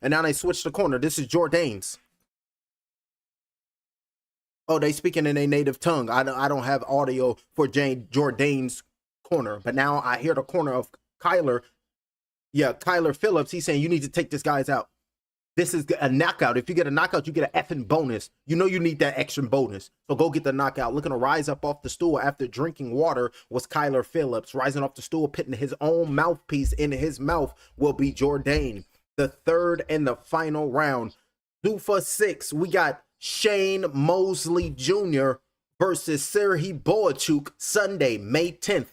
and now they switch the corner. This is Jourdain's. Oh, they speaking in a native tongue. I don't have audio for Jourdain's corner, but now I hear the corner of Kyler. Yeah, Kyler Phillips. He's saying you need to take this guy's out. This is a knockout. If you get a knockout, you get an effing bonus. You know you need that extra bonus. So go get the knockout. Looking to rise up off the stool after drinking water was Kyler Phillips. Rising off the stool, putting his own mouthpiece in his mouth will be Jourdain. The third and the final round. 2 for 6. We got Shane Mosley Jr. versus Serhiy Boachuk Sunday, May 10th.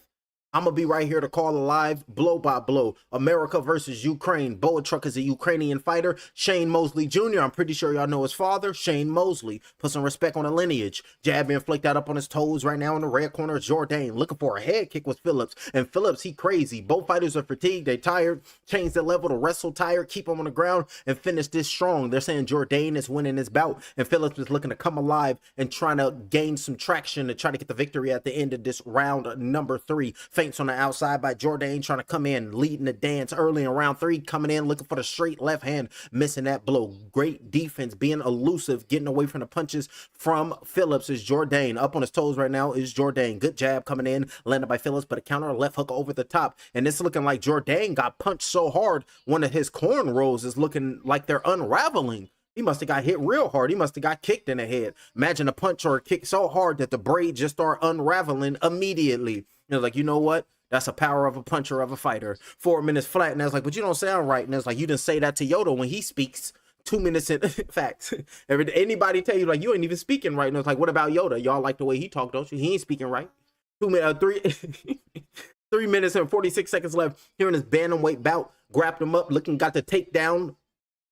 I'm going to be right here to call a live blow by blow. America versus Ukraine. Boachuk is a Ukrainian fighter. Shane Mosley Jr., I'm pretty sure y'all know his father, Shane Mosley. Put some respect on the lineage. Jab being flicked out up on his toes right now in the red corner is Jourdain. Looking for a head kick with Phillips. And Phillips, he crazy. Both fighters are fatigued. They tired. Change the level to wrestle tired. Keep them on the ground and finish this strong. They're saying Jourdain is winning this bout. And Phillips is looking to come alive and trying to gain some traction to try to get the victory at the end of this round number 3. Feints on the outside by Jourdain, trying to come in, leading the dance early in round 3, coming in, looking for the straight left hand, missing that blow. Great defense, being elusive, getting away from the punches from Phillips is Jourdain. Up on his toes right now is Jourdain. Good jab coming in, landed by Phillips, but a counter left hook over the top. And it's looking like Jourdain got punched so hard, one of his cornrows is looking like they're unraveling. He must have got hit real hard. He must have got kicked in the head. Imagine a punch or a kick so hard that the braids just start unraveling immediately. You're like, you know what? That's the power of a puncher of a fighter. 4 minutes flat. And I was like, but you don't sound right. And it's like, you didn't say that to Yoda when he speaks. 2 minutes in fact. Anybody tell you like you ain't even speaking right. And it's like, what about Yoda? Y'all like the way he talked, don't you? He ain't speaking right. 3 minutes and 46 seconds left here in this bantamweight bout. Grabbed him up, looking, got the takedown.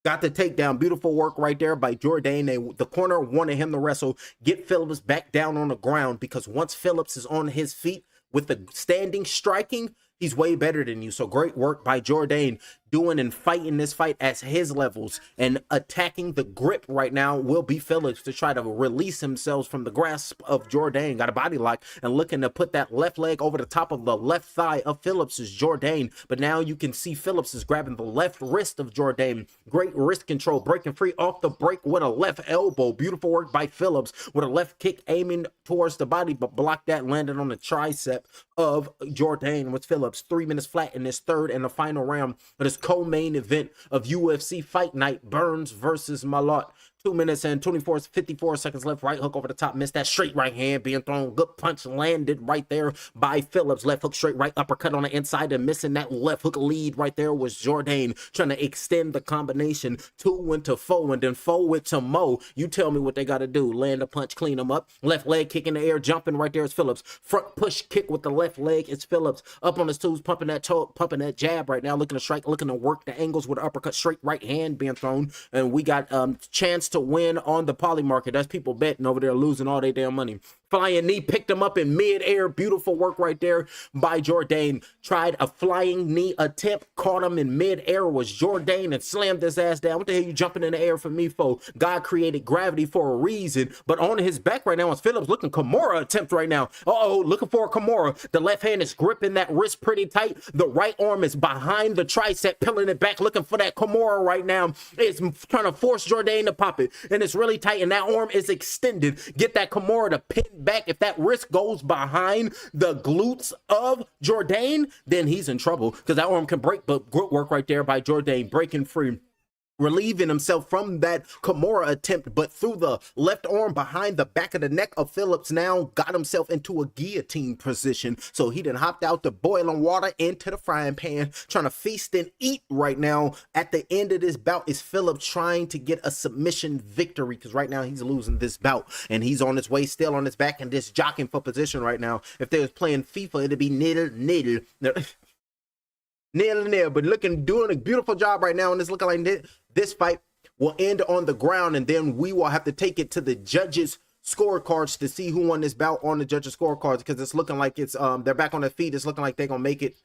Got the takedown. Beautiful work right there by Jourdain. The corner wanted him to wrestle, get Phillips back down on the ground, because once Phillips is on his feet with the standing striking, he's way better than you. So great work by Jourdain, doing and fighting this fight at his levels, and attacking the grip right now will be Phillips to try to release himself from the grasp of Jourdain. Got a body lock and looking to put that left leg over the top of the left thigh of Phillips is Jourdain. But now you can see Phillips is grabbing the left wrist of Jourdain. Great wrist control, breaking free off the break with a left elbow. Beautiful work by Phillips with a left kick aiming towards the body, but blocked that, landed on the tricep of Jourdain with Phillips. 3 minutes flat in this third and the final round of this co-main event of UFC Fight Night, Burns versus Malott. 2 minutes and 54 seconds left. Right hook over the top. Missed that straight right hand being thrown. Good punch landed right there by Phillips. Left hook straight right uppercut on the inside, and missing that left hook lead right there was Jourdain, trying to extend the combination. 2 went to 4, and then 4 went to Mo. You tell me what they got to do. Land a punch, clean them up. Left leg kick in the air, jumping right there is Phillips. Front push kick with the left leg is Phillips. Up on his toes, pumping that toe, pumping that jab right now, looking to strike, looking to work the angles with an uppercut, straight right hand being thrown. And we got chance to win on the poly market. That's people betting over there, losing all their damn money. Flying knee, picked him up in mid-air. Beautiful work right there by Jourdain. Tried a flying knee attempt, caught him in mid-air, was Jourdain, and slammed his ass down. What the hell you jumping in the air for me for? God created gravity for a reason. But on his back right now is Phillips, looking Kimura attempt right now. Uh-oh, looking for a Kimura. The left hand is gripping that wrist pretty tight. The right arm is behind the tricep, peeling it back, looking for that Kimura right now. It's trying to force Jourdain to pop it, and it's really tight, and that arm is extended. Get that Kimura to pin back. If that wrist goes behind the glutes of Jourdain, then he's in trouble, because that arm can break. But good work right there by Jourdain, breaking free, relieving himself from that Kimura attempt, but through the left arm behind the back of the neck of Phillips, now got himself into a guillotine position. So he done hopped out the boiling water into the frying pan, trying to feast and eat right now. At the end of this bout is Phillips trying to get a submission victory, because right now he's losing this bout, and he's on his way, still on his back, and just jockeying for position right now. If they was playing FIFA, it'd be nil. Nil, but doing a beautiful job right now, and it's looking like this fight will end on the ground, and then we will have to take it to the judges' scorecards to see who won this bout on the judges' scorecards, because it's looking like it's they're back on their feet. It's looking like they're gonna make it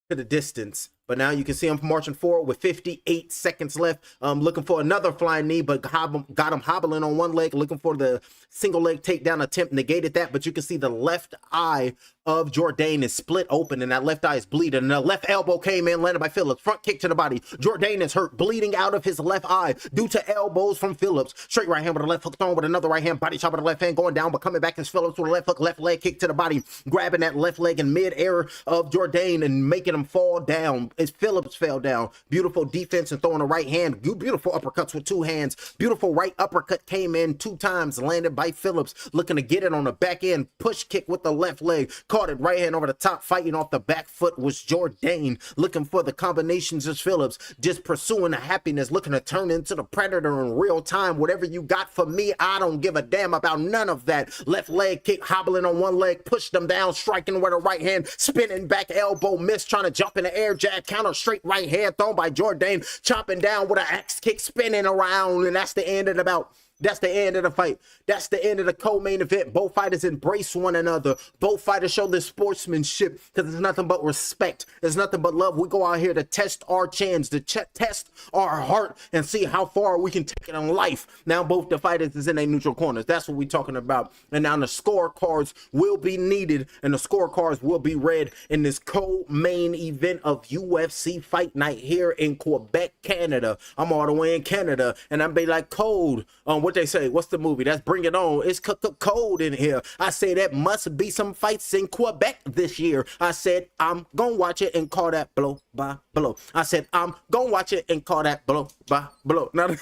to the distance. But now you can see him marching forward with 58 seconds left. Looking for another flying knee, but got him hobbling on one leg, looking for the single leg takedown attempt, negated that. But you can see the left eye of Jourdain is split open and that left eye is bleeding. And the left elbow came in, landed by Phillips. Front kick to the body. Jourdain is hurt, bleeding out of his left eye due to elbows from Phillips. Straight right hand with a left hook thrown with another right hand. Body chop with the left hand going down, but coming back is Phillips with a left hook, left leg kick to the body. Grabbing that left leg in mid-air of Jourdain and making him fall down. As Phillips fell down. Beautiful defense and throwing a right hand. Beautiful uppercuts with two hands. Beautiful right uppercut came in 2 times, landed by Phillips. Looking to get it on the back end. Push kick with the left leg. Caught it right hand over the top. Fighting off the back foot was Jourdain. Looking for the combinations as Phillips. Just pursuing the happiness. Looking to turn into the predator in real time. Whatever you got for me, I don't give a damn about none of that. Left leg kick, hobbling on one leg. Pushed them down. Striking with a right hand. Spinning back elbow. Miss. Trying to jump in the air. Jab counter. Straight right hand thrown by Jourdain. Chopping down with an axe kick. Spinning around. And that's the end of the bout. That's the end of the fight. That's the end of the co-main event. Both fighters embrace one another. Both fighters show their sportsmanship because it's nothing but respect. It's nothing but love. We go out here to test our chins, to test our heart and see how far we can take it in life. Now both the fighters is in their neutral corners. That's what we're talking about. And now the scorecards will be needed and the scorecards will be read in this co-main event of UFC Fight Night here in Quebec, Canada. I'm all the way in Canada and I'm be like cold on what they say. What's the movie? That's Bring It On. It's cold in here. I say that must be some fights in Quebec this year. I said I'm gonna watch it and call that blow by blow. I said I'm gonna watch it and call that blow by blow. Now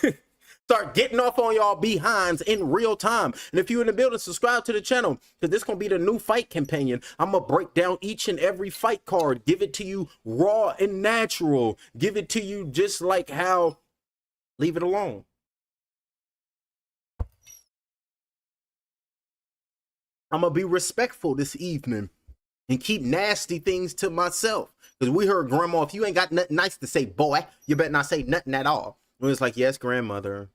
start getting off on y'all behinds in real time. And if you're in the building, subscribe to the channel because this gonna be the new fight companion. I'm gonna break down each and every fight card, give it to you raw and natural, give it to you just like how. Leave it alone. I'm going to be respectful this evening and keep nasty things to myself. Because we heard grandma, if you ain't got nothing nice to say, boy, you better not say nothing at all. And it's like, yes, grandmother.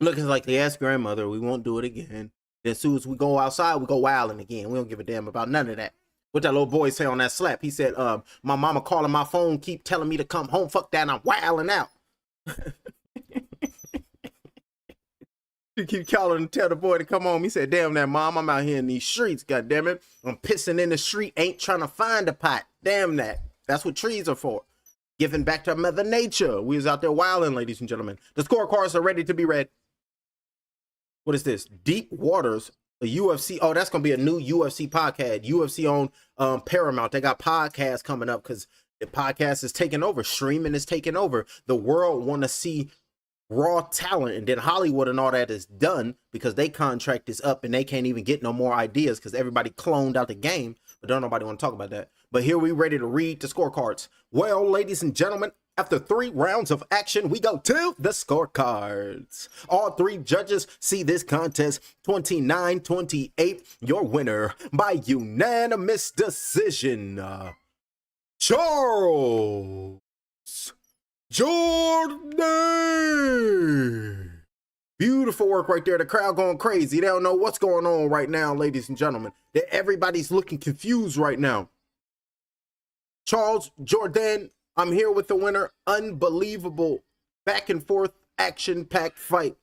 Look, it's like, yes, grandmother, we won't do it again. Then as soon as we go outside, we go wilding again. We don't give a damn about none of that. What that little boy say on that slap? He said, my mama calling my phone, keep telling me to come home. Fuck that, I'm wilding out. You keep calling and tell the boy to come home. He said, damn that mom, I'm out here in these streets, goddammit. I'm pissing in the street, ain't trying to find a pot. Damn that. That's what trees are for. Giving back to Mother Nature. We was out there wilding, ladies and gentlemen. The scorecards are ready to be read. What is this? Deep Waters, a UFC. Oh, that's going to be a new UFC podcast. UFC on Paramount. They got podcasts coming up because the podcast is taking over. Streaming is taking over. The world want to see raw talent, and then Hollywood and all that is done because they contract is up and they can't even get no more ideas because everybody cloned out the game, but don't nobody want to talk about that. But here we ready to read the scorecards. Well, ladies and gentlemen, after 3 rounds of action, we go to the scorecards. All 3 judges see this contest 29-28. Your winner by unanimous decision, Charles Jourdain. Beautiful work right there. The crowd going crazy. They don't know what's going on right now, ladies and gentlemen. Everybody's looking confused right now. Charles Jourdain, I'm here with the winner. Unbelievable back and forth action-packed fight,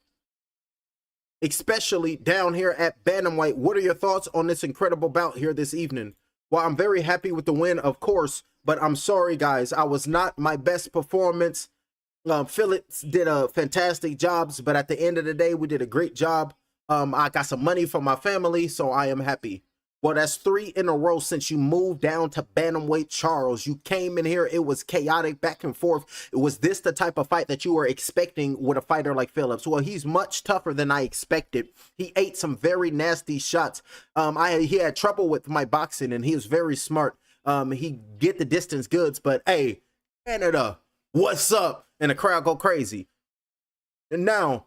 especially down here at bantamweight. What are your thoughts on this incredible bout here this evening? Well, I'm very happy with the win, of course, but I'm sorry, guys. I was not my best performance. Phillips did a fantastic job, but at the end of the day, we did a great job. I got some money from my family, so I am happy. Well, that's 3 in a row since you moved down to bantamweight, Charles. You came in here, it was chaotic, back and forth. Was this the type of fight that you were expecting with a fighter like Phillips? Well, he's much tougher than I expected. He ate some very nasty shots. He had trouble with my boxing, and he was very smart. He get the distance goods, but hey, Canada, what's up? And the crowd go crazy. And now,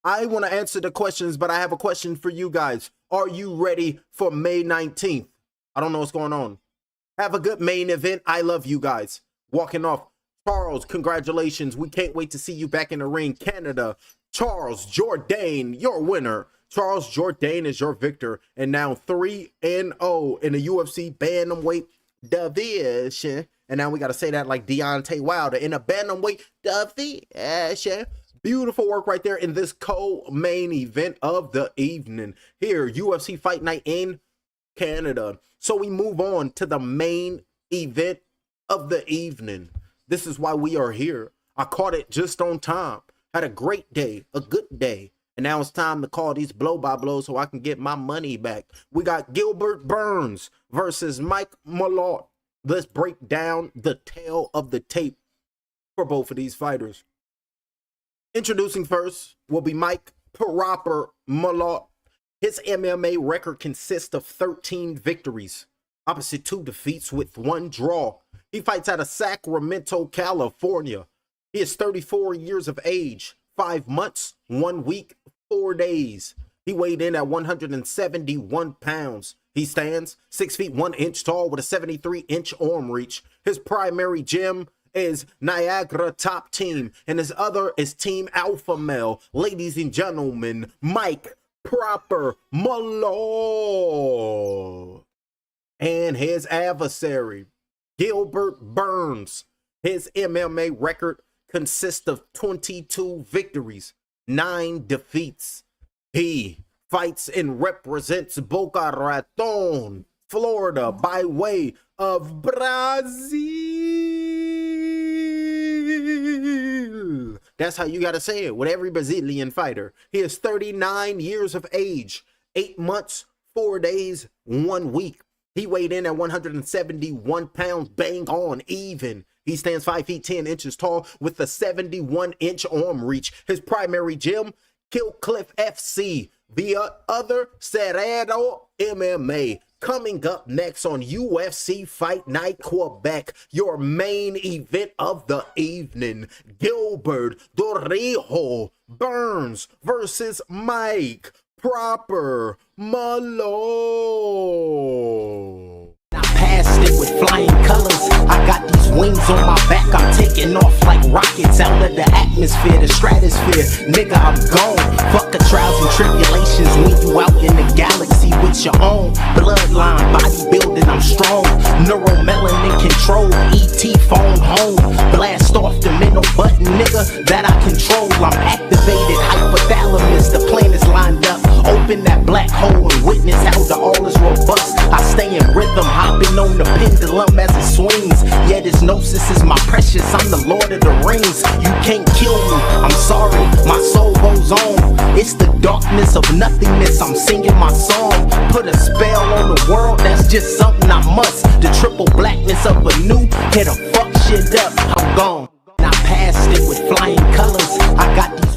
I want to answer the questions, but I have a question for you guys. Are you ready for May 19th? I don't know what's going on. Have a good main event. I love you guys. Walking off. Charles, congratulations. We can't wait to see you back in the ring. Canada, Charles Jourdain, your winner. Charles Jourdain is your victor. And now 3-0 in the UFC bantamweight division. And now we got to say that like Deontay Wilder in a bantamweight division. Beautiful work right there in this co-main event of the evening. Here, UFC Fight Night in Canada. So we move on to the main event of the evening. This is why we are here. I caught it just on time. Had a great day, a good day. And now it's time to call these blow-by-blows so I can get my money back. We got Gilbert Burns versus Mike Malott. Let's break down the tale of the tape for both of these fighters. Introducing first will be Mike Proper Malott. His MMA record consists of 13 victories, opposite 2 defeats with 1 draw. He fights out of Sacramento, California. He is 34 years of age, 5 months, 1 week, 4 days. He weighed in at 171 pounds. He stands 6 feet 1 inch tall with a 73-inch arm reach. His primary gym is Niagara Top Team, and his other is Team Alpha Male. Ladies and gentlemen, Mike Proper Malott. And his adversary, Gilbert Burns. His MMA record consists of 22 victories, 9 defeats. He fights and represents Boca Raton, Florida, by way of Brazil. That's how you got to say it with every Brazilian fighter. He is 39 years of age, 8 months, 4 days, 1 week. He weighed in at 171 pounds, bang on even. He stands 5 feet 10 inches tall with a 71-inch arm reach. His primary gym, Killcliff FC. The other, Cerrado MMA. Coming up next on UFC Fight Night Quebec, your main event of the evening. Gilbert Dorijo Burns versus Mike Proper Malott. I passed it with flying colors. I got these wings on my back. I'm taking off like rockets out of the atmosphere, the stratosphere. Nigga, I'm gone. Fuck the trials and tribulations when you out in the galaxy with your own bloodline. Bodybuilding, I'm strong. Neuromelanin control. ET phone home. Blast off the middle button, nigga, that I control. I'm activated. Hypothalamus. The plan is lined up. Open that black hole and witness how the all is robust. I stay in rhythm, hopping on the pendulum as it swings. Yeah, this gnosis is my precious, I'm the Lord of the Rings. You can't kill me, I'm sorry, my soul goes on. It's the darkness of nothingness, I'm singing my song. Put a spell on the world, that's just something I must. The triple blackness of a new, hit a fuck shit up, I'm gone. I passed it with flying colors, I got these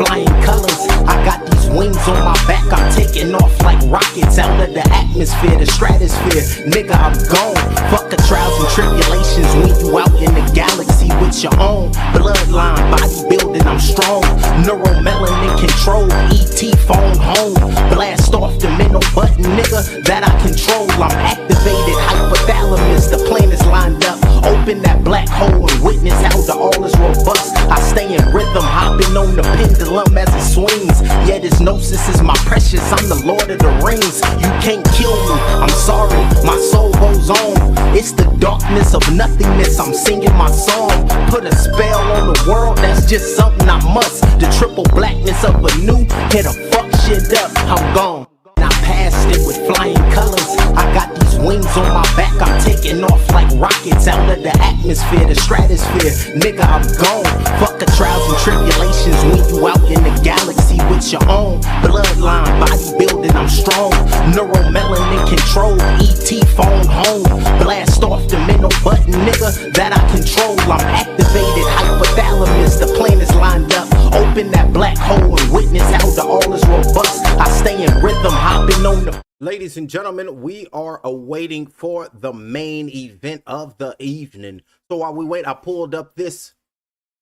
flying colors. I got these wings on my back, I'm taking off like rockets out of the atmosphere, the stratosphere. Nigga, I'm gone. Fuck the trials and tribulations when you out in the galaxy with your own bloodline, bodybuilding, I'm strong. Neuromelanin control, ET phone home. Blast off the mental button, nigga, that I control. I'm activated, hypothalamus, the planets lined up. Open that black hole and witness how the all is robust. I stay in rhythm, hopping on the pendulum as it swings. Yeah, this gnosis is my precious, I'm the Lord of the Rings. You can't kill me, I'm sorry, my soul goes on. It's the darkness of nothingness, I'm singing my song. Put a spell on the world, that's just something I must. The triple blackness of a new, hit a fuck shit up, I'm gone. I passed it with flying colors. I got these wings on my back, I'm taking off like rockets out of the atmosphere, the stratosphere. Nigga, I'm gone. Fuck the trials and tribulations when you out in the galaxy with your own bloodline, bodybuilding, I'm strong. Neuromelanin control, ET phone home. Blast off the mental button, nigga, that I control. I'm activated, hypothalamus, the planets lined up. Open that black hole and witness how the all is robust. I stay in rhythm, hopping on the... Ladies and gentlemen, we are awaiting for the main event of the evening. So while we wait, I pulled up this.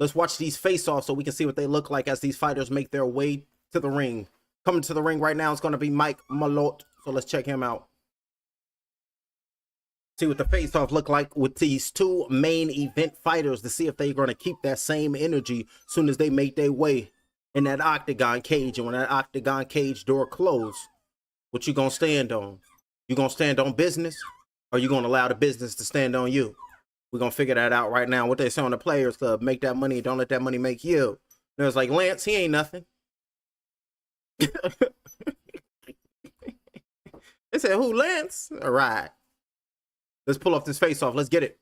Let's watch these face-offs so we can see what they look like as these fighters make their way to the ring. Coming to the ring right now is going to be Mike Malott. So let's check him out. See what the face-off look like with these two main event fighters to see if they're going to keep that same energy as soon as they make their way in that octagon cage. And when that octagon cage door closes, what you gonna stand on? You gonna stand on business, or you gonna allow the business to stand on you? We're gonna figure that out right now. What they say on the Players Club: make that money, don't let that money make you. And it's like, Lance, he ain't nothing. They said, who, Lance? All right, let's pull off this face off. Let's get it.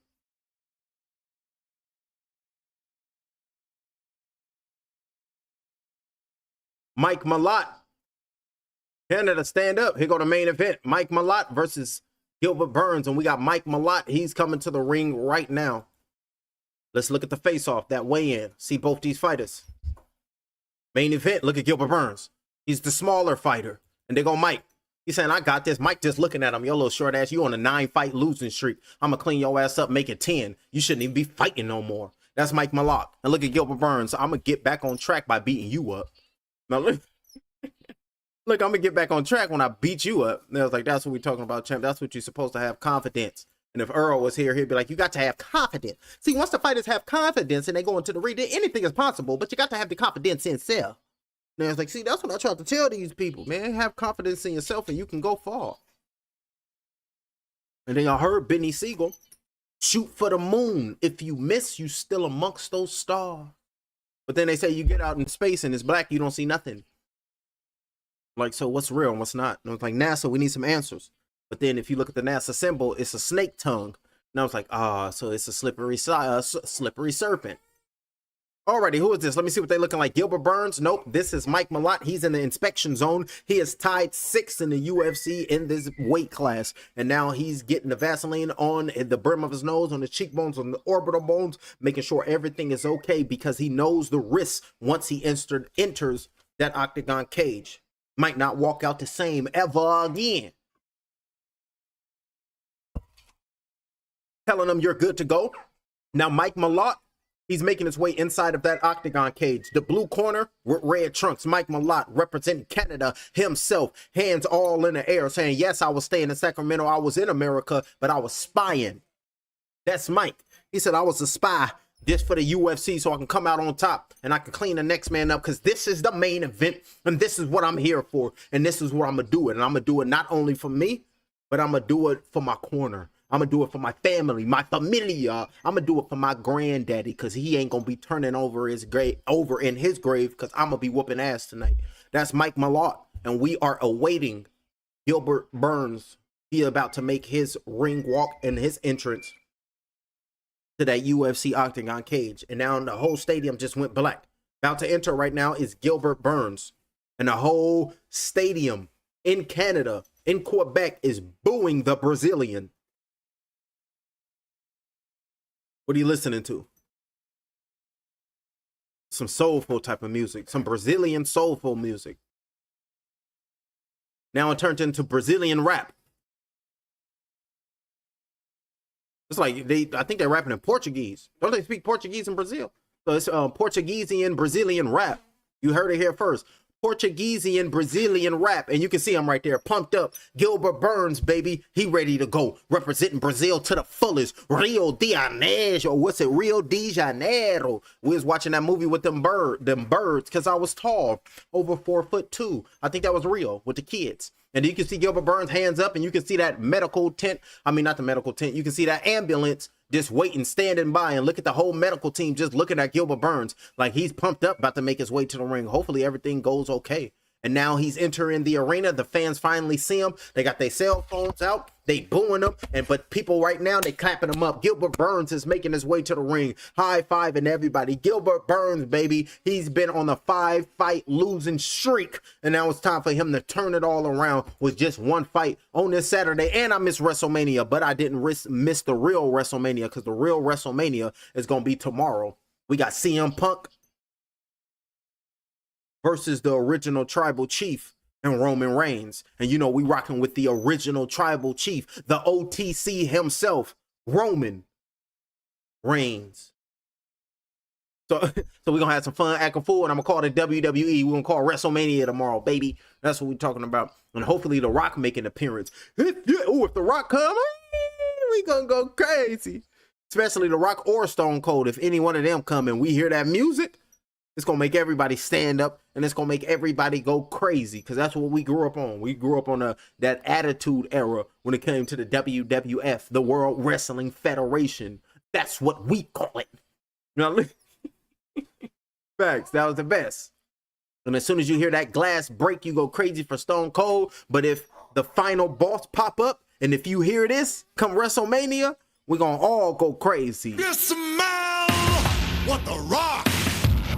Mike Malott. Canada, stand up. Here go the main event. Mike Malott versus Gilbert Burns. And we got Mike Malott. He's coming to the ring right now. Let's look at the face-off, that weigh-in. See both these fighters. Main event, look at Gilbert Burns. He's the smaller fighter. And they go Mike. He's saying, I got this. Mike just looking at him. Your little short ass, you on a 9-fight losing streak. I'm going to clean your ass up, make it 10. You shouldn't even be fighting no more. That's Mike Malott. And look at Gilbert Burns. I'm going to get back on track by beating you up. Now look. Look, I'm going to get back on track when I beat you up. And I was like, that's what we're talking about, champ. That's what you're supposed to have, confidence. And if Earl was here, he'd be like, you got to have confidence. See, once the fighters have confidence and they go into the ring, anything is possible, but you got to have the confidence in self. And I was like, see, that's what I try to tell these people, man. Have confidence in yourself and you can go far. And then I heard Benny Siegel, shoot for the moon. If you miss, you still amongst those stars. But then they say you get out in space and it's black, you don't see nothing. Like, so what's real and what's not? And I was like, NASA, we need some answers. But then if you look at the NASA symbol, it's a snake tongue. And I was like, so it's a slippery serpent. Alrighty, who is this? Let me see what they're looking like. Gilbert Burns? Nope, this is Mike Malott. He's in the inspection zone. He is tied 6th in the UFC in this weight class. And now he's getting the Vaseline on the brim of his nose, on the cheekbones, on the orbital bones, making sure everything is okay because he knows the risks once he enters that octagon cage. Might not walk out the same ever again. Telling them you're good to go. Now Mike Malott, he's making his way inside of that octagon cage. The blue corner with red trunks. Mike Malott representing Canada himself. Hands all in the air saying, yes, I was staying in Sacramento. I was in America, but I was spying. That's Mike. He said, I was a spy just for the UFC so I can come out on top and I can clean the next man up because this is the main event and this is what I'm here for and this is what I'm going to do it. And I'm going to do it not only for me, but I'm going to do it for my corner. I'm going to do it for my family, my familia. I'm going to do it for my granddaddy because he ain't going to be turning over his grave in his grave because I'm going to be whooping ass tonight. That's Mike Malott. And we are awaiting Gilbert Burns. He about to make his ring walk and his entrance to that UFC octagon cage. And now the whole stadium just went black. About to enter right now is Gilbert Burns. And the whole stadium in Canada, in Quebec, is booing the Brazilian. What are you listening to? some soulful type of music, some Brazilian soulful music. Now it turned into Brazilian rap. It's like I think they're rapping in Portuguese. Don't they speak Portuguese in Brazil? So it's Portuguese-ian Brazilian rap. You heard it here first. Portuguese-ian Brazilian rap. And you can see him right there, pumped up. Gilbert Burns, baby. He ready to go. Representing Brazil to the fullest. Rio de Janeiro. What's it? Rio de Janeiro. We was watching that movie with them birds, because I was tall. Over 4'2". I think that was Rio with the kids. And you can see Gilbert Burns hands up, and you can see that medical tent. I mean, not the medical tent. You can see that ambulance just waiting, standing by, and look at the whole medical team just looking at Gilbert Burns like he's pumped up, about to make his way to the ring. Hopefully everything goes okay. And now he's entering the arena. The fans finally see him. They got their cell phones out. They booing him. But people right now, they clapping him up. Gilbert Burns is making his way to the ring. High-fiving everybody. Gilbert Burns, baby. He's been on a 5-fight losing streak. And now it's time for him to turn it all around with just one fight on this Saturday. And I missed WrestleMania, but I didn't miss the real WrestleMania, because the real WrestleMania is going to be tomorrow. We got CM Punk versus the original tribal chief and Roman Reigns. And you know, we rocking with the original tribal chief, the OTC himself, Roman Reigns. So we're gonna have some fun acting fool, and I'm gonna call it WWE. We're gonna call WrestleMania tomorrow, baby. That's what we're talking about. And hopefully The Rock make an appearance. If The Rock come, we gonna go crazy. Especially The Rock or Stone Cold. If any one of them come and we hear that music, it's going to make everybody stand up, and it's going to make everybody go crazy, because that's what we grew up on. We grew up on that attitude era when it came to the WWF, the World Wrestling Federation. That's what we call it. You know, facts, that was the best. And as soon as you hear that glass break, you go crazy for Stone Cold. But if the final boss pop up, and if you hear this come WrestleMania, we're going to all go crazy. You smell what The Rock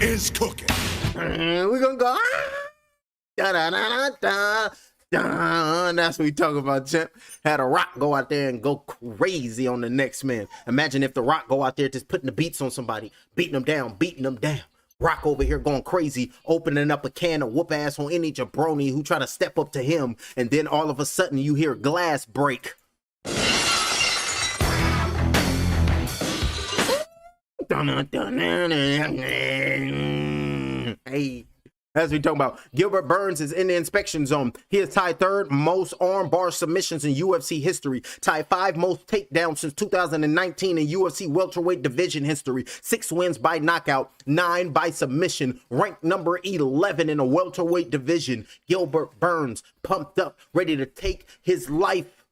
is cooking. We're gonna go da, da, da, da, da. That's what we talking about, champ. Had a Rock go out there and go crazy on the next man. Imagine if The Rock go out there just putting the beats on somebody, beating them down. Rock over here going crazy, opening up a can of whoop ass on any jabroni who try to step up to him, and then all of a sudden you hear glass break. Hey, as we talking about, Gilbert Burns is in the inspection zone. He has tied third most armbar submissions in UFC history, tied 5 most takedowns since 2019 in UFC welterweight division history, 6 wins by knockout, 9 by submission, ranked number 11 in the welterweight division. Gilbert Burns pumped up, ready to take his life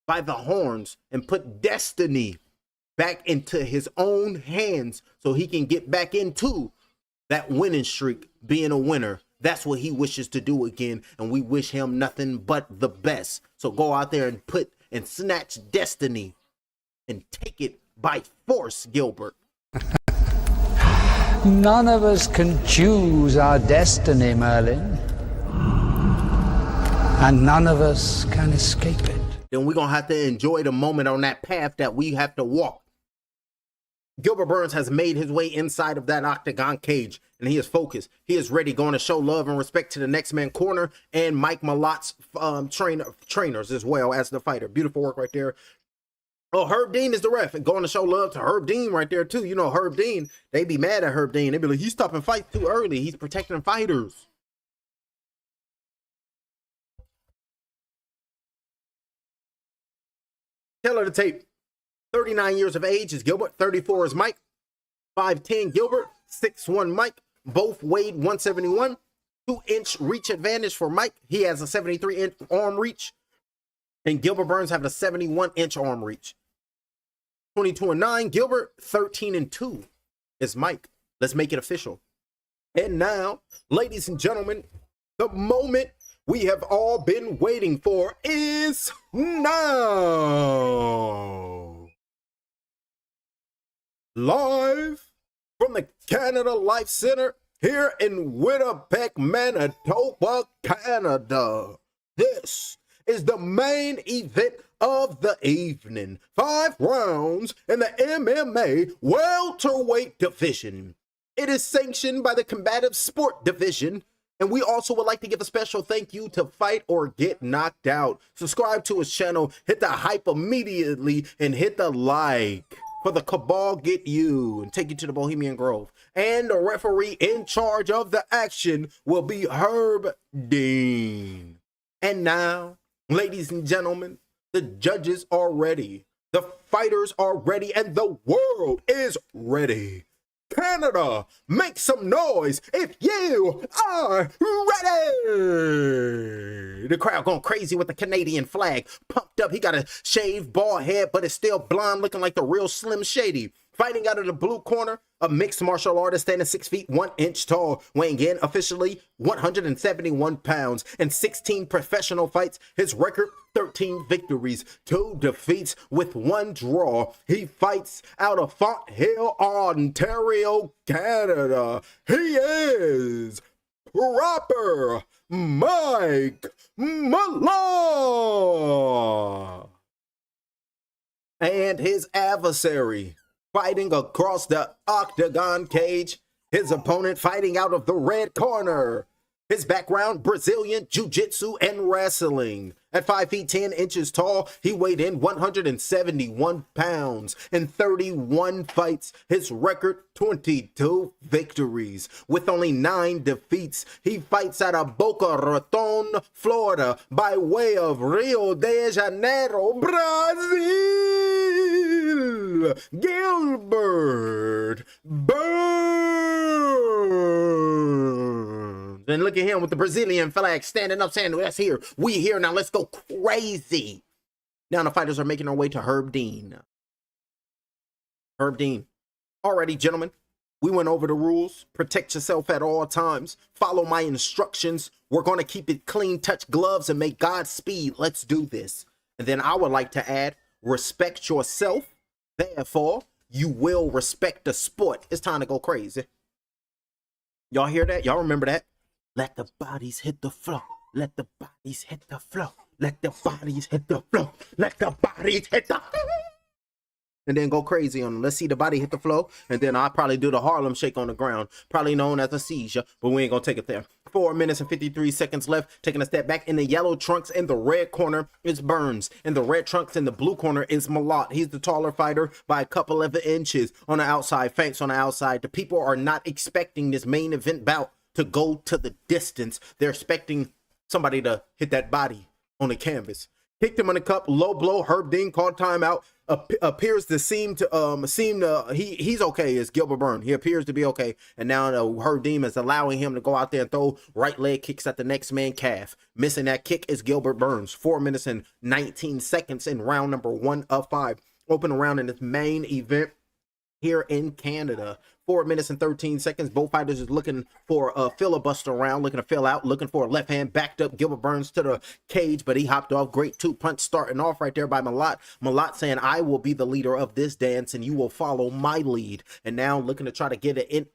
by the horns and put destiny back into his own hands so he can get back into that winning streak, being a winner. That's what he wishes to do again, and we wish him nothing but the best. So go out there and put and snatch destiny and take it by force, Gilbert. None of us can choose our destiny, Merlin. And none of us can escape it. Then we're going to have to enjoy the moment on that path that we have to walk. Gilbert Burns has made his way inside of that octagon cage, and he is focused. He is ready, going to show love and respect to the next man corner and Mike Malott's trainers as well as the fighter. Beautiful work right there. Oh, Herb Dean is the ref, and going to show love to Herb Dean right there too. You know, Herb Dean, they be mad at Herb Dean. They be like, he's stopping fights too early. He's protecting fighters. Tail of the tape. 39 years of age is Gilbert. 34 is Mike. 5'10 Gilbert. 6'1 Mike. Both weighed 171. 2-inch reach advantage for Mike. He has a 73-inch arm reach. And Gilbert Burns have a 71-inch arm reach. 22-9 Gilbert. 13-2 is Mike. Let's make it official. And now, ladies and gentlemen, the moment we have all been waiting for is now. Live from the Canada Life Center here in Winnipeg, Manitoba, Canada. This is the main event of the evening. 5 rounds in the MMA welterweight division. It is sanctioned by the Combative Sport Division. And we also would like to give a special thank you to Fight or Get Knocked Out. Subscribe to his channel, hit the hype immediately, and hit the like for the Cabal get you and take you to the Bohemian Grove. And the referee in charge of the action will be Herb Dean. And now, ladies and gentlemen, the judges are ready, the fighters are ready, and the world is ready. Canada, make some noise if you are ready. The crowd going crazy with the Canadian flag. Pumped up, he got a shaved bald head, but it's still blonde, looking like the real Slim Shady. Fighting out of the blue corner, a mixed martial artist standing 6 feet 1 inch tall, weighing in officially 171 pounds and 16 professional fights. His record, 13 victories, 2 defeats with 1 draw. He fights out of Font Hill, Ontario, Canada. He is Proper Mike Malott. And his adversary, fighting across the octagon cage, his opponent fighting out of the red corner. His background, Brazilian Jiu-Jitsu and wrestling. At 5 feet 10 inches tall, he weighed in 171 pounds and 31 fights. His record, 22 victories with only 9 defeats. He fights out of Boca Raton, Florida, by way of Rio de Janeiro, Brazil. Gilbert Burns. And look at him with the Brazilian flag standing up saying, that's here. We here now. Let's go crazy. Now the fighters are making their way to Herb Dean. Herb Dean. Alrighty, gentlemen. We went over the rules. Protect yourself at all times. Follow my instructions. We're going to keep it clean. Touch gloves and make Godspeed. Let's do this. And then I would like to add, respect yourself. Therefore, you will respect the sport. It's time to go crazy. Y'all hear that? Y'all remember that? Let the bodies hit the floor. Let the bodies hit the floor. Let the bodies hit the floor. Let the bodies hit the floor. And then go crazy on them. Let's see the body hit the floor. And then I'll probably do the Harlem Shake on the ground. Probably known as a seizure, but we ain't gonna take it there. 4 minutes and 53 seconds left. Taking a step back. In the yellow trunks in the red corner is Burns. In the red trunks in the blue corner is Malott. He's the taller fighter by a couple of inches on the outside. Feints on the outside. The people are not expecting this main event bout to go to the distance. They're expecting somebody to hit that body on the canvas. Kicked him in the cup, low blow. Herb Dean called timeout. Appears to he's okay. Is Gilbert Burns. He appears to be okay. And now Herb Dean is allowing him to go out there and throw right leg kicks at the next man calf. Missing that kick is Gilbert Burns. 4 minutes and 19 seconds in round number 1 of 5. Open round in this main event here in Canada. 4 minutes and 13 seconds. Both fighters is looking for a filibuster round, looking to fill out, looking for a left hand. Backed up Gilbert Burns to the cage, but he hopped off. Great 2-punch starting off right there by Malott. Malott saying, I will be the leader of this dance and you will follow my lead. And now looking to try to get it in,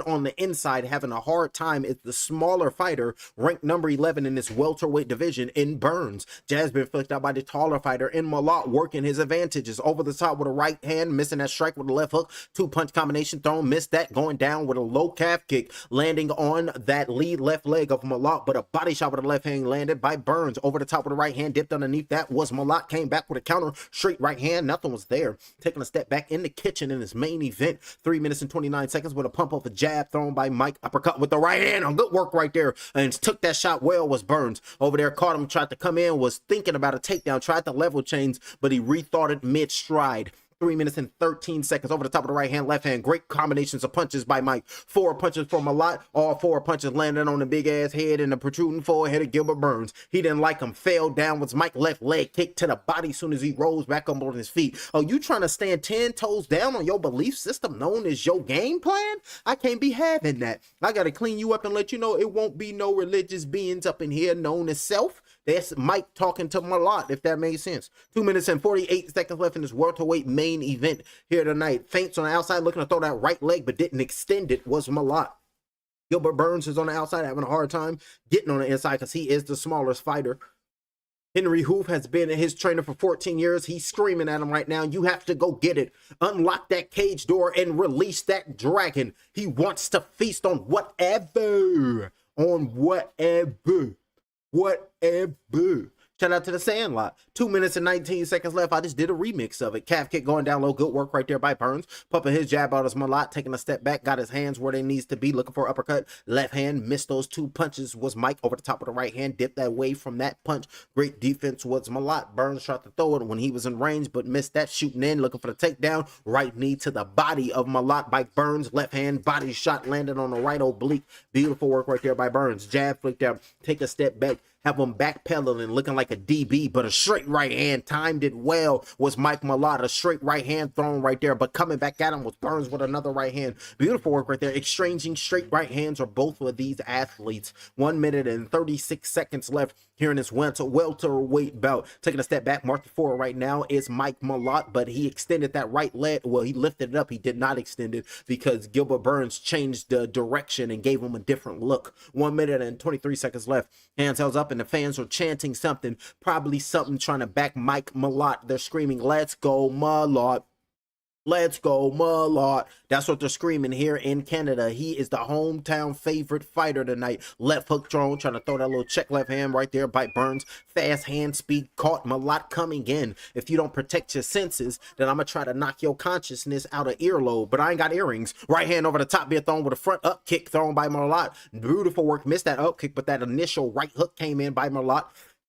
on the inside, having a hard time is the smaller fighter, ranked number 11 in this welterweight division in Burns. Jazz been flicked out by the taller fighter in Malott, working his advantages. Over the top with a right hand, missing that strike with a left hook. 2-punch combination thrown, missed that, going down with a low calf kick, landing on that lead left leg of Malott, but a body shot with the left hand landed by Burns. Over the top with the right hand, dipped underneath that was Malott, came back with a counter, straight right hand, nothing was there. Taking a step back in the kitchen in this main event. 3 minutes and 29 seconds with a pump off a jab thrown by Mike, uppercut with the right hand, on good work right there, and took that shot well was Burns. Over there, caught him, tried to come in, was thinking about a takedown, tried to level change, but he rethought it mid-stride. 3 minutes and 13 seconds. Over the top of the right hand, left hand. Great combinations of punches by Mike. 4 punches from Malott. All 4 punches landing on the big ass head and the protruding forehead of Gilbert Burns. He didn't like him. Fell down with Mike left leg kick to the body as soon as he rolls back up on his feet. Oh, you trying to stand 10 toes down on your belief system known as your game plan? I can't be having that. I got to clean you up and let you know it won't be no religious beings up in here known as self. That's Mike talking to Malott, if that makes sense. 2 minutes and 48 seconds left in this welterweight main event here tonight. Feints on the outside, looking to throw that right leg, but didn't extend it, was Malott. Gilbert Burns is on the outside, having a hard time getting on the inside because he is the smallest fighter. Henry Hoof has been his trainer for 14 years. He's screaming at him right now. You have to go get it. Unlock that cage door and release that dragon. He wants to feast on whatever. On whatever. Whatever. Shout out to the Sandlot. 2 minutes and 19 seconds left. I just did a remix of it. Calf kick going down low. Good work right there by Burns. Pumping his jab out as Malott. Taking a step back. Got his hands where they needs to be. Looking for uppercut. Left hand. Missed those 2 punches. Was Mike over the top of the right hand. Dipped that way from that punch. Great defense was Malott. Burns tried to throw it when he was in range, but missed that. Shooting in. Looking for the takedown. Right knee to the body of Malott by Burns. Left hand. Body shot landed on the right oblique. Beautiful work right there by Burns. Jab flicked out. Take a step back. Have him backpedaling, looking like a DB, but a straight right hand timed it well was Mike Malott. A straight right hand thrown right there, but coming back at him was Burns with another right hand. Beautiful work right there. Exchanging straight right hands are both of these athletes. 1 minute and 36 seconds left here in this welterweight bout. Taking a step back, marking forward right now is Mike Malott, but he extended that right leg. Well, he lifted it up. He did not extend it because Gilbert Burns changed the direction and gave him a different look. 1 minute and 23 seconds left. Hands held up and the fans are chanting something, probably something trying to back Mike Malott. They're screaming, "Let's go, Malott. Let's go, Malott." That's what they're screaming here in Canada. He is the hometown favorite fighter tonight. Left hook thrown, trying to throw that little check left hand right there by Burns. Fast hand speed caught Malott coming in. If you don't protect your senses, then I'm going to try to knock your consciousness out of earlobe. But I ain't got earrings. Right hand over the top being thrown with a front up kick thrown by Malott. Beautiful work. Missed that up kick, but that initial right hook came in by Malott.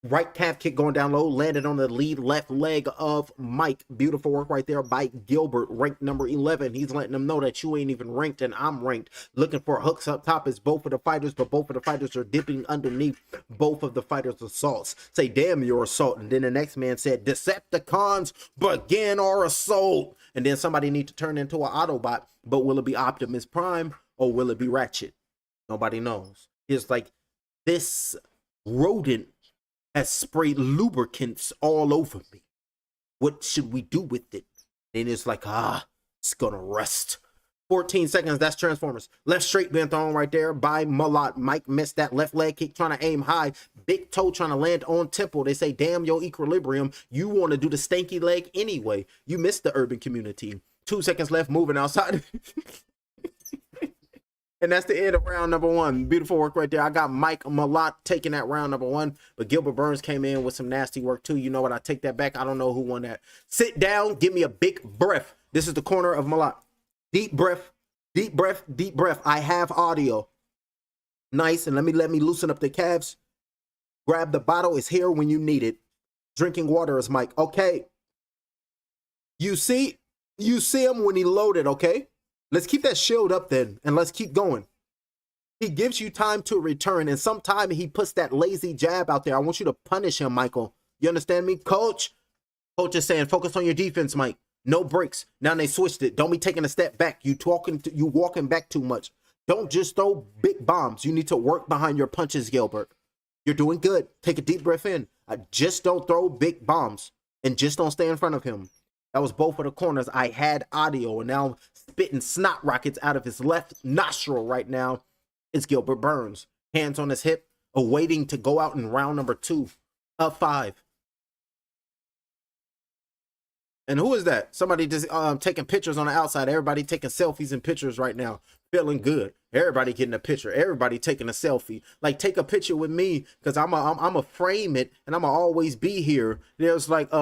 Right calf kick going down low, landed on the lead left leg of Mike. Beautiful work right there by Gilbert, ranked number 11. He's letting them know that you ain't even ranked and I'm ranked. Looking for hooks up top is both of the fighters, but both of the fighters are dipping underneath both of the fighters' assaults. Say, damn, you're assault. And then the next man said, Decepticons, begin our assault. And then somebody need to turn into an Autobot, but will it be Optimus Prime or will it be Ratchet? Nobody knows. It's like this rodent has sprayed lubricants all over me. What should we do with it? And it's like, it's gonna rust. 14 seconds, that's Transformers. Left straight being thrown right there by Malott. Mike missed that left leg kick, trying to aim high. Big toe trying to land on temple. They say, damn your equilibrium. You want to do the stanky leg anyway. You missed the urban community. 2 seconds left, moving outside. And that's the end of round number 1. Beautiful work right there. I got Mike Malott taking that round number 1, but Gilbert Burns came in with some nasty work too. You know what? I take that back. I don't know who won that. Sit down. Give me a big breath. This is the corner of Malott. Deep breath. Deep breath. Deep breath. I have audio. Nice. And let me loosen up the calves. Grab the bottle. It's here when you need it. Drinking water is Mike. Okay. You see him when he loaded, okay? Let's keep that shield up then, and let's keep going. He gives you time to return, and sometimes he puts that lazy jab out there. I want you to punish him, Michael. You understand me? Coach is saying, focus on your defense, Mike. No breaks. Now they switched it. Don't be taking a step back. You walking back too much. Don't just throw big bombs. You need to work behind your punches, Gilbert. You're doing good. Take a deep breath in. Just don't throw big bombs, and just don't stay in front of him. That was both of the corners. I had audio, and now I'm spitting snot rockets out of his left nostril right now. It's Gilbert Burns. Hands on his hip, awaiting to go out in round number 2 of 5. And who is that? Somebody just taking pictures on the outside. Everybody taking selfies and pictures right now. Feeling good. Everybody getting a picture. Everybody taking a selfie. Like, take a picture with me, because I'm a frame it, and I'm going to always be here. There's like,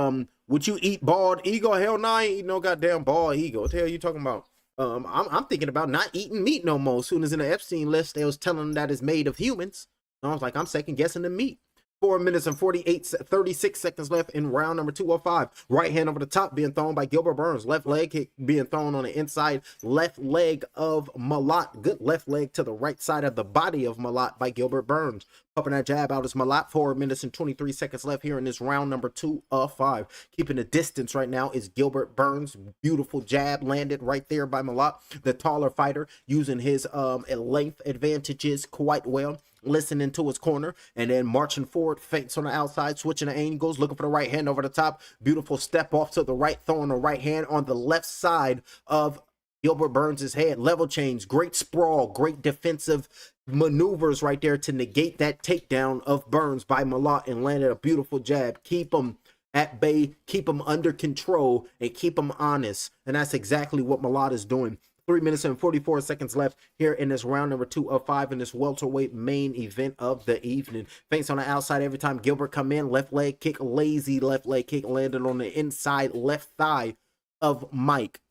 would you eat bald eagle? Hell no, I ain't eating no goddamn bald eagle. What the hell you talking about? I'm thinking about not eating meat no more. As soon as in the Epstein list, they was telling them that it's made of humans. And I was like, I'm second guessing the meat. 4 minutes and 36 seconds left in round number 2 of 5. Right hand over the top being thrown by Gilbert Burns. Left leg kick being thrown on the inside left leg of Malott. Good left leg to the right side of the body of Malott by Gilbert Burns. Pumping that jab out is Malott. 4 minutes and 23 seconds left here in this round number 2 of 5. Keeping the distance right now is Gilbert Burns. Beautiful jab landed right there by Malott. The taller fighter using his length advantages quite well. Listening to his corner and then marching forward, feints on the outside, switching the angles, looking for the right hand over the top. Beautiful step off to the right, throwing the right hand on the left side of Gilbert Burns his head, level change, great sprawl, great defensive maneuvers right there to negate that takedown of Burns by Malott and landed a beautiful jab. Keep him at bay, keep him under control, and keep him honest. And that's exactly what Malott is doing. 3 minutes and 44 seconds left here in this round number 2 of 5 in this welterweight main event of the evening. Feints on the outside every time Gilbert come in. Left leg kick, lazy left leg kick landed on the inside left thigh of Mike.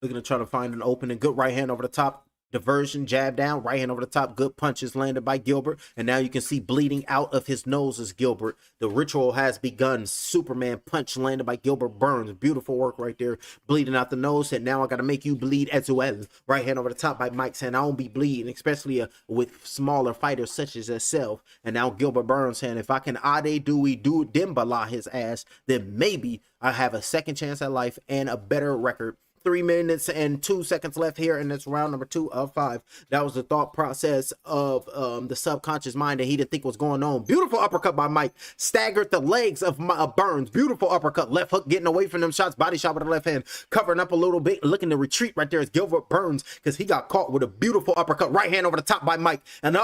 Looking to try to find an opening. Good right hand over the top. Diversion, jab down, right hand over the top. Good punches landed by Gilbert. And now you can see bleeding out of his nose is Gilbert. The ritual has begun. Superman punch landed by Gilbert Burns. Beautiful work right there. Bleeding out the nose. And now I got to make you bleed as well. Right hand over the top by Mike saying, I don't be bleeding, especially with smaller fighters such as yourself. And now Gilbert Burns saying, if I can ade do Dembala his ass, then maybe I have a second chance at life and a better record. 3 minutes and 2 seconds left here in this round number 2 of 5. That was the thought process of the subconscious mind that he didn't think was going on. Beautiful uppercut by Mike. Staggered the legs of Burns. Beautiful uppercut. Left hook getting away from them shots. Body shot with the left hand. Covering up a little bit. Looking to retreat right there is Gilbert Burns because he got caught with a beautiful uppercut. Right hand over the top by Mike. And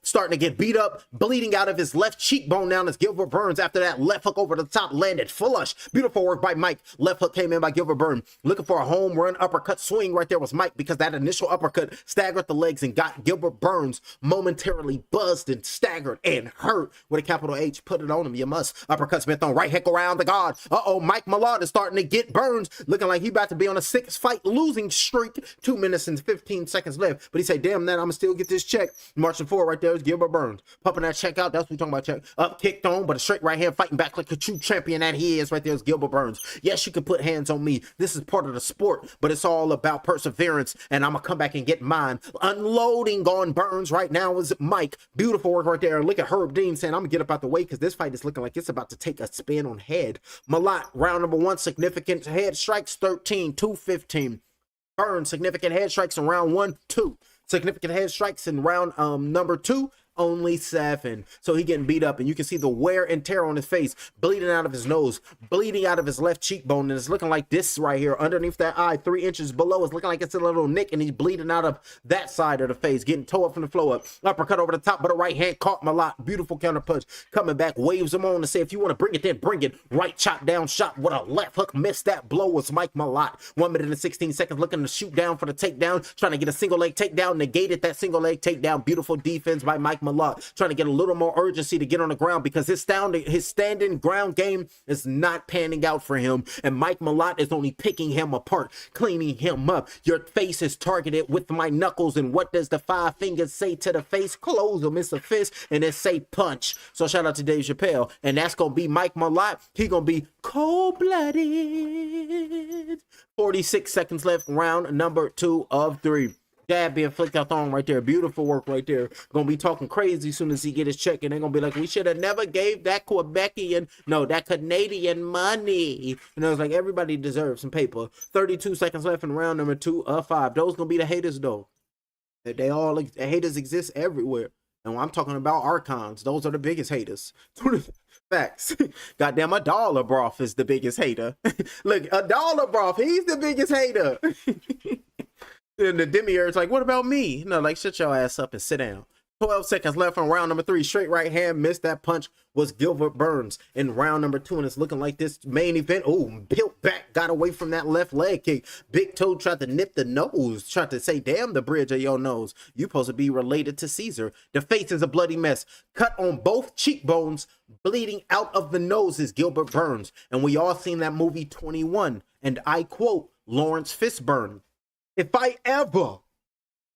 starting to get beat up. Bleeding out of his left cheekbone down as Gilbert Burns. After that, left hook over the top. Landed flush. Beautiful work by Mike. Left hook came in by Gilbert Burns. Looking for a home run uppercut swing right there was Mike because that initial uppercut staggered the legs and got Gilbert Burns momentarily buzzed and staggered and hurt with a capital H. Put it on him. You must. Uppercut Smith on right hook around the guard. Mike Malott is starting to get Burns looking like he about to be on a 6-fight losing streak. 2 minutes and 15 seconds left. But he said, damn that, I'm gonna still get this check. Marching forward right there is Gilbert Burns. Pumping that check out. That's what we're talking about, check. Up, kicked on, but a straight right hand fighting back like a true champion that he is right there is Gilbert Burns. Yes, you can put hands on me. This is part of the sport, but it's all about perseverance, and I'm gonna come back and get mine. Unloading on Burns right now is Mike. Beautiful work right there. Look at Herb Dean saying, I'm gonna get up out the way because this fight is looking like it's about to take a spin on head. Malott, round number 1, significant head strikes, 13, 2-15. Burns, significant head strikes in round 1, 2. Significant head strikes in round number 2, only 7. So he getting beat up, and you can see the wear and tear on his face, bleeding out of his nose, bleeding out of his left cheekbone, and it's looking like this right here underneath that eye, 3 inches below. It's looking like it's a little nick, and he's bleeding out of that side of the face, getting toe up from the floor up. Uppercut over the top, but a right hand caught Malott. Beautiful counter punch coming back, waves him on to say, if you want to bring it, then bring it. Right chop down shot with a left hook. Missed that blow was Mike Malott. 1 minute and 16 seconds looking to shoot down for the takedown, trying to get a single leg takedown, negated that single leg takedown. Beautiful defense by Mike Malott, trying to get a little more urgency to get on the ground because his standing ground game is not panning out for him, and Mike Malott is only picking him apart, cleaning him up. Your face is targeted with my knuckles, and what does the 5 fingers say to the face? Close them. It's a fist, and it say punch. So shout out to Dave Chappelle, and that's gonna be Mike Malott. He gonna be cold-blooded. 46 seconds left, round number 2 of 3. Jab being flicked out on right there. Beautiful work right there. Gonna be talking crazy as soon as he get his check, and they're gonna be like, we should have never gave that Quebecian, no, that Canadian money. And I was like, everybody deserves some paper. 32 seconds left in round number 2 of 5. Those gonna be the haters though. The haters exist everywhere. And when I'm talking about archons, those are the biggest haters. Facts. Goddamn, a dollar broth is the biggest hater. Look, a dollar broth, he's the biggest hater. And the demiurge's like, what about me? No, like, shut your ass up and sit down. 12 seconds left on round number 3. Straight right hand, missed that punch, was Gilbert Burns in round number 2. And it's looking like this main event. Oh, built back, got away from that left leg kick. Big Toe tried to nip the nose, tried to say, damn the bridge of your nose. You supposed to be related to Caesar. The face is a bloody mess. Cut on both cheekbones, bleeding out of the nose is Gilbert Burns. And we all seen that movie 21. And I quote Lawrence Fishburne, if I ever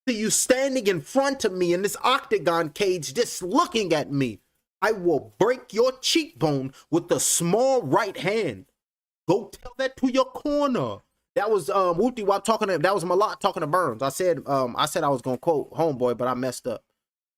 see you standing in front of me in this octagon cage just looking at me, I will break your cheekbone with the small right hand. Go tell that to your corner. That was Wooty Wop talking to, that was Malott talking to Burns. I said I was gonna quote Homeboy, but I messed up.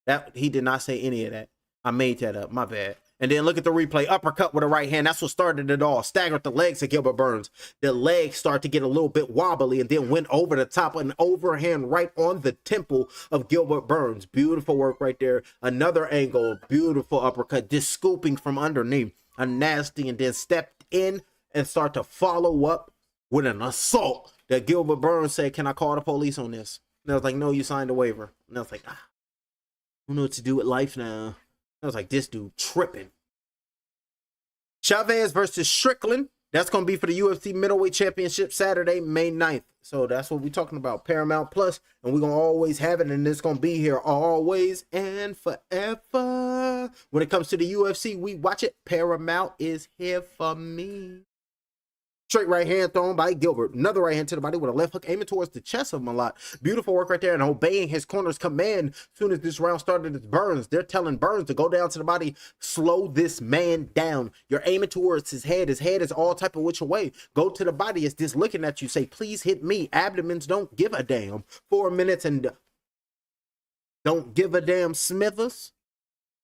That he did not say any of that. I made that up. My bad. And then look at the replay. Uppercut with a right hand. That's what started it all. Staggered the legs of Gilbert Burns. The legs start to get a little bit wobbly and then went over the top. An overhand right on the temple of Gilbert Burns. Beautiful work right there. Another angle. Beautiful uppercut. Just scooping from underneath. A nasty, and then stepped in and start to follow up with an assault that Gilbert Burns said, "Can I call the police on this?" And I was like, "No, you signed a waiver." And I was like, I don't know what to do with life now. I was like, this dude tripping. Chavez versus Strickland. That's going to be for the UFC Middleweight Championship Saturday, May 9th. So that's what we're talking about. Paramount Plus, and we're going to always have it, and it's going to be here always and forever. When it comes to the UFC, we watch it. Paramount is here for me. Straight right hand thrown by Gilbert. Another right hand to the body with a left hook aiming towards the chest of Malott. Beautiful work right there and obeying his corner's command. As soon as this round started, it's Burns. They're telling Burns to go down to the body. Slow this man down. You're aiming towards his head. His head is all type of which way. Go to the body. It's just looking at you. Say, please hit me. Abdomens don't give a damn. 4 minutes and don't give a damn Smithers.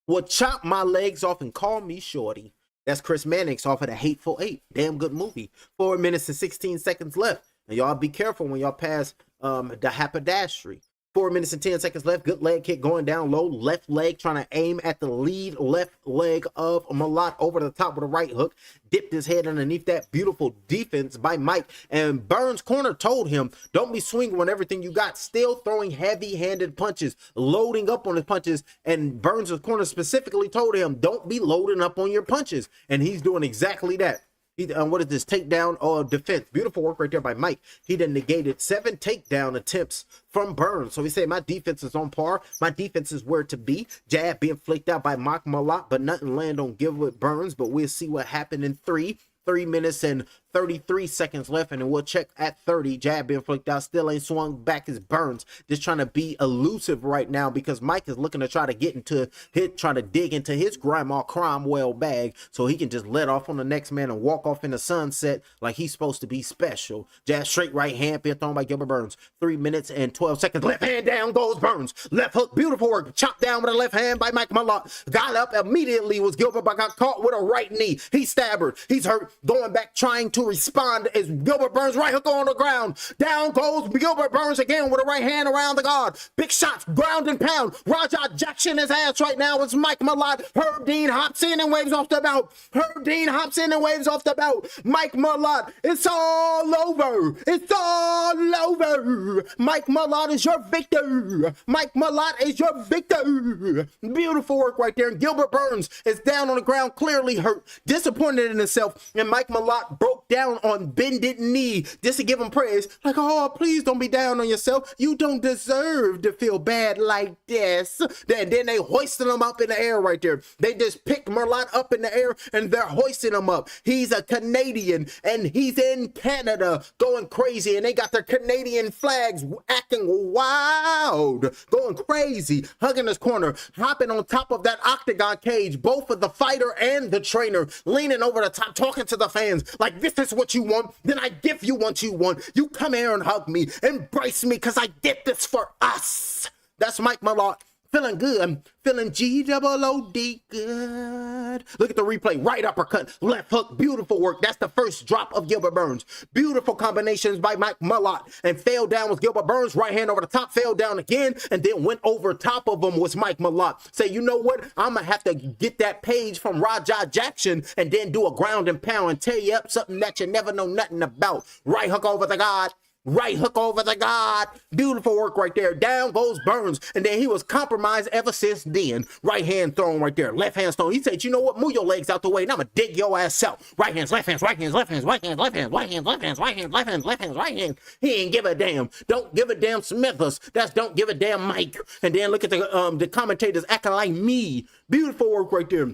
Well, chop my legs off and call me shorty. That's Chris Mannix off of The Hateful Eight. Damn good movie. 4 minutes and 16 seconds left. And y'all be careful when y'all pass the haberdashery. 4 minutes and 10 seconds left. Good leg kick going down low. Left leg trying to aim at the lead left leg of Malott over the top with a right hook. Dipped his head underneath that. Beautiful defense by Mike. And Burns' corner told him, don't be swinging on everything you got. Still throwing heavy-handed punches. Loading up on his punches. And Burns' corner specifically told him, don't be loading up on your punches. And he's doing exactly that. What is this? Takedown or defense? Beautiful work right there by Mike. He then negated 7 takedown attempts from Burns. So he said, my defense is on par. My defense is where to be. Jab being flicked out by Mike Malott, but nothing land on Gilbert Burns. But we'll see what happened in 3 minutes and 33 seconds left, and then we'll check at 30. Jab being flicked out, still ain't swung back as Burns. Just trying to be elusive right now because Mike is looking to try to get into trying to dig into his Grandma Cromwell bag so he can just let off on the next man and walk off in the sunset like he's supposed to be special. Jab straight right hand being thrown by Gilbert Burns. 3 minutes and 12 seconds. Left hand down goes Burns. Left hook, beautiful work. Chopped down with a left hand by Mike Malott. Got up immediately was Gilbert, but got caught with a right knee. He's staggered. He's hurt. Going back, trying to respond as Gilbert Burns right hook on the ground. Down goes Gilbert Burns again with a right hand around the guard. Big shots, ground and pound. Raja Jackson his ass right now. It's Mike Malott. Herb Dean hops in and waves off the belt. Herb Dean hops in and waves off the belt. Mike Malott, it's all over. It's all over. Mike Malott is your victor. Mike Malott is your victor. Beautiful work right there. And Gilbert Burns is down on the ground, clearly hurt, disappointed in himself. And Mike Malott broke down on bended knee just to give him praise. Like, oh, please don't be down on yourself. You don't deserve to feel bad like this. Then they hoisted him up in the air right there. They just picked Malott up in the air and they're hoisting him up. He's a Canadian and he's in Canada going crazy. And they got their Canadian flags acting wild, going crazy, hugging his corner, hopping on top of that octagon cage, both of the fighter and the trainer, leaning over the top, talking to the fans like, this is what you want, then I give you what you want. You come here and hug me, embrace me, because I did this for us. That's Mike Malott. Feeling good. I'm feeling G-double-O-D good. Look at the replay. Right uppercut, left hook. Beautiful work. That's the first drop of Gilbert Burns. Beautiful combinations by Mike Malott. And fell down with Gilbert Burns. Right hand over the top. Fell down again. And then went over top of him was Mike Malott. Say, you know what? I'm going to have to get that page from Raja Jackson and then do a ground and pound and tell you up something that you never know nothing about. Right hook over the guard. Right hook over the guard. Beautiful work right there. Down goes Burns. And then he was compromised ever since then. Right hand thrown right there. Left hand thrown. He said, you know what? Move your legs out the way and I'm going to dig your ass out. Right hands, left hands, right hands, left hands, right hands, left hands, right hands, left hands, right hands, left hands, left hands, right hands. He ain't give a damn. Don't give a damn Smithers. That's don't give a damn Mike. And then look at the commentators acting like me. Beautiful work right there.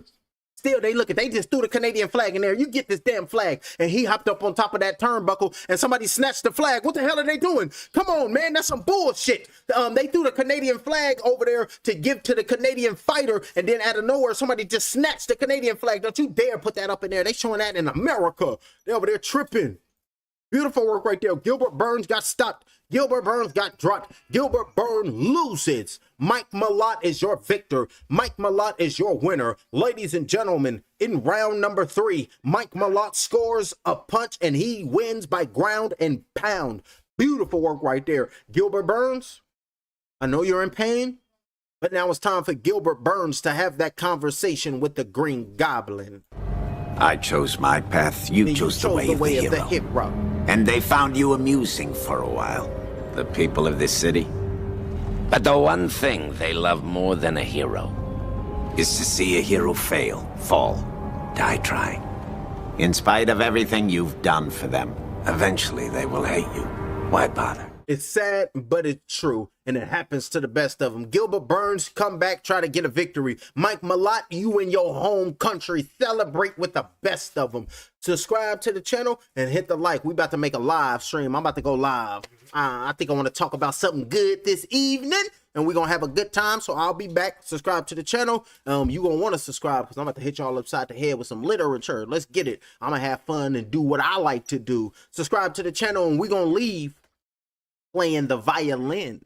Still, they just threw the Canadian flag in there. You get this damn flag. And he hopped up on top of that turnbuckle and somebody snatched the flag. What the hell are they doing? Come on, man. That's some bullshit. They threw the Canadian flag over there to give to the Canadian fighter. And then out of nowhere, somebody just snatched the Canadian flag. Don't you dare put that up in there. They showing that in America. They over there tripping. Beautiful work right there. Gilbert Burns got stopped. Gilbert Burns got dropped. Gilbert Burns loses. Mike Malott is your victor. Mike Malott is your winner. Ladies and gentlemen, in round number 3, Mike Malott scores a punch and he wins by ground and pound. Beautiful work right there. Gilbert Burns, I know you're in pain, but now it's time for Gilbert Burns to have that conversation with the Green Goblin. I chose my path, you chose the way of the hero. And they found you amusing for a while, the people of this city. But the one thing they love more than a hero is to see a hero fail, fall, die trying. In spite of everything you've done for them, eventually they will hate you. Why bother? It's sad, but it's true, and it happens to the best of them. Gilbert Burns come back, try to get a victory. Mike Malott, you in your home country, celebrate with the best of them. Subscribe to the channel and hit the like. We about to make a live stream. I'm about to go live. I think I want to talk about something good this evening, and we're going to have a good time, so I'll be back. Subscribe to the channel. You going to want to subscribe because I'm about to hit y'all upside the head with some literature. Let's get it. I'm going to have fun and do what I like to do. Subscribe to the channel, and we're going to leave playing the violin.